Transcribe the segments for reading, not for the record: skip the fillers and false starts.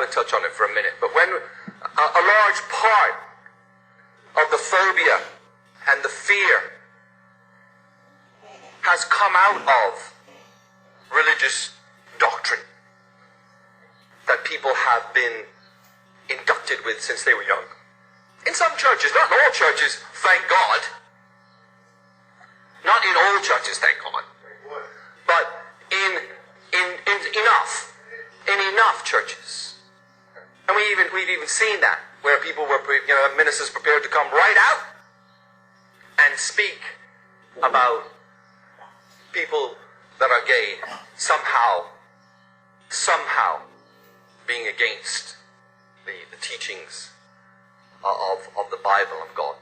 to touch on it for a minute, but when a large part of the phobia and the fear has come out of religious doctrine that people have been inducted with since they were young. In some churches, not in all churches, thank God. Not in all churches, thank God. But in enough churches. And we've even seen that, where people were, ministers prepared to come right out and speak about people that are gay somehow being against the teachings of the Bible of God.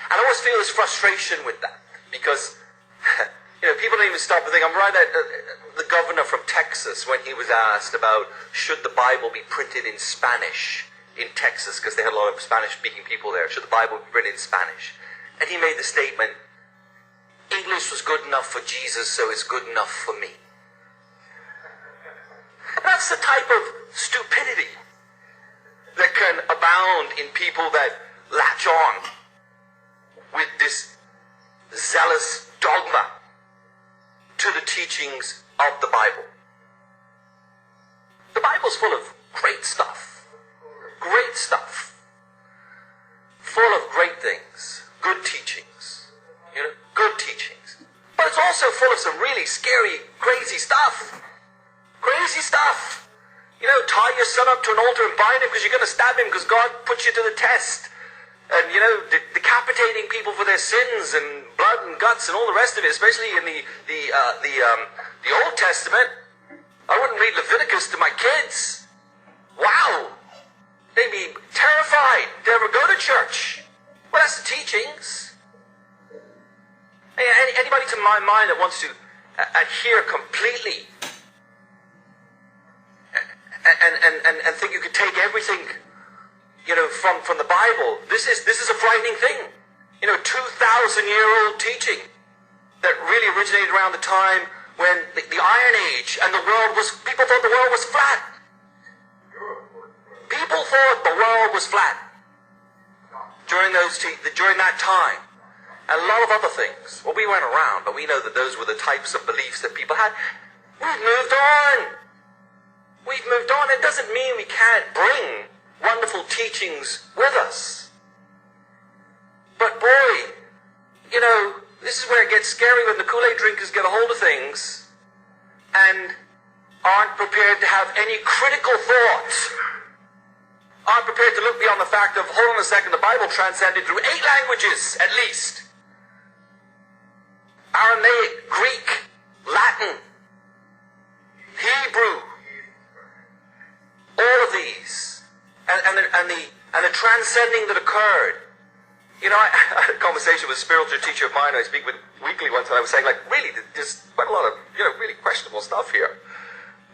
And I always feel this frustration with that, because people don't even stop to think. I'm right at the governor from Texas when he was asked about should the Bible be printed in Spanish in Texas, because they had a lot of Spanish-speaking people there. Should the Bible be printed in Spanish? And he made the statement, English was good enough for Jesus, so it's good enough for me. And that's the type of stupidity that can abound in people that latch on with this zealous dogma to the teachings of the Bible. The Bible's full of great stuff. Great stuff. Full of great things. Good teachings. Good teachings. But it's also full of some really scary, crazy stuff. Crazy stuff. Tie your son up to an altar and bind him because you're going to stab him because God puts you to the test. And, decapitating people for their sins and blood and guts and all the rest of it, especially in the Old Testament. I wouldn't read Leviticus to my kids. Wow. They'd be terrified to ever go to church. Well, that's the teachings. Anybody to my mind that wants to adhere completely and think you could take everything from the Bible, this is a frightening thing. 2,000-year-old teaching that really originated around the time when the Iron Age and people thought the world was flat. People thought the world was flat during that time. And a lot of other things. Well, we weren't around, but we know that those were the types of beliefs that people had. We've moved on. We've moved on. It doesn't mean we can't bring wonderful teachings with us. But boy, this is where it gets scary when the Kool-Aid drinkers get a hold of things and aren't prepared to have any critical thoughts. Aren't prepared to look beyond the fact of, hold on a second, the Bible transcended through 8 languages at least. Aramaic, Greek, Latin, Hebrew, all of these, and the transcending that occurred. I had a conversation with a spiritual teacher of mine I speak with weekly one time. I was saying, really, there's quite a lot of, really questionable stuff here.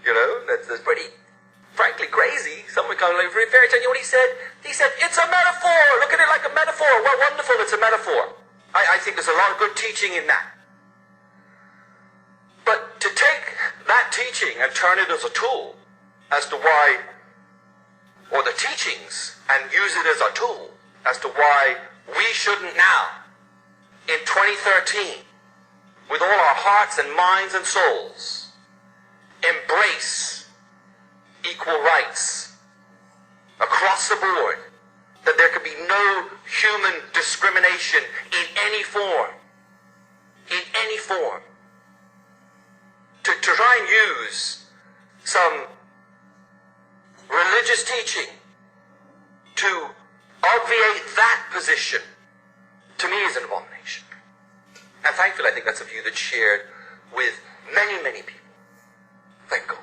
That's pretty, frankly, crazy. Someone comes like fairy tale. You know what he said? He said, it's a metaphor. Look at it like a metaphor. Well, wonderful, it's a metaphor. I think there's a lot of good teaching in that. But to take that teaching and turn it as a tool as to why, or the teachings, and use it as a tool as to why we shouldn't now, in 2013, with all our hearts and minds and souls, embrace equal rights across the board, that there could be no human discrimination in any form. In any form. To try and use some religious teaching to obviate that position, to me, is an abomination. And thankfully, I think that's a view that's shared with many, many people. Thank God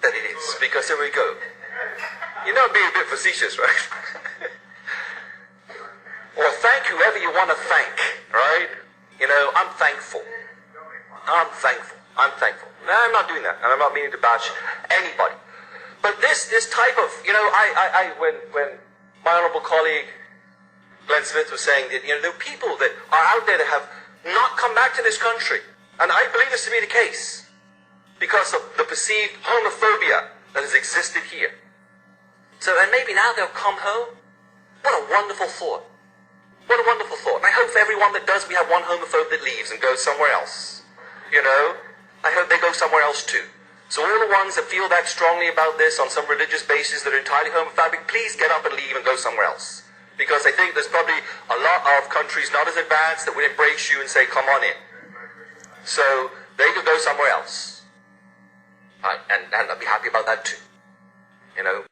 that it is. Because here we go. Being a bit facetious, right? Or thank whoever you want to thank, right? I'm thankful. I'm thankful. I'm thankful. No, I'm not doing that. And I'm not meaning to bash anybody. But this type of, when my honorable colleague Glenn Smith was saying that, there are people that are out there that have not come back to this country. And I believe this to be the case because of the perceived homophobia that has existed here. So, and maybe now they'll come home. What a wonderful thought. What a wonderful thought. And I hope for everyone that does, we have one homophobe that leaves and goes somewhere else. You know, I hope they go somewhere else too. So all the ones that feel that strongly about this on some religious basis that are entirely homophobic, please get up and leave and go somewhere else. Because I think there's probably a lot of countries not as advanced that would embrace you and say, come on in. So they could go somewhere else. And I'd be happy about that too. You know.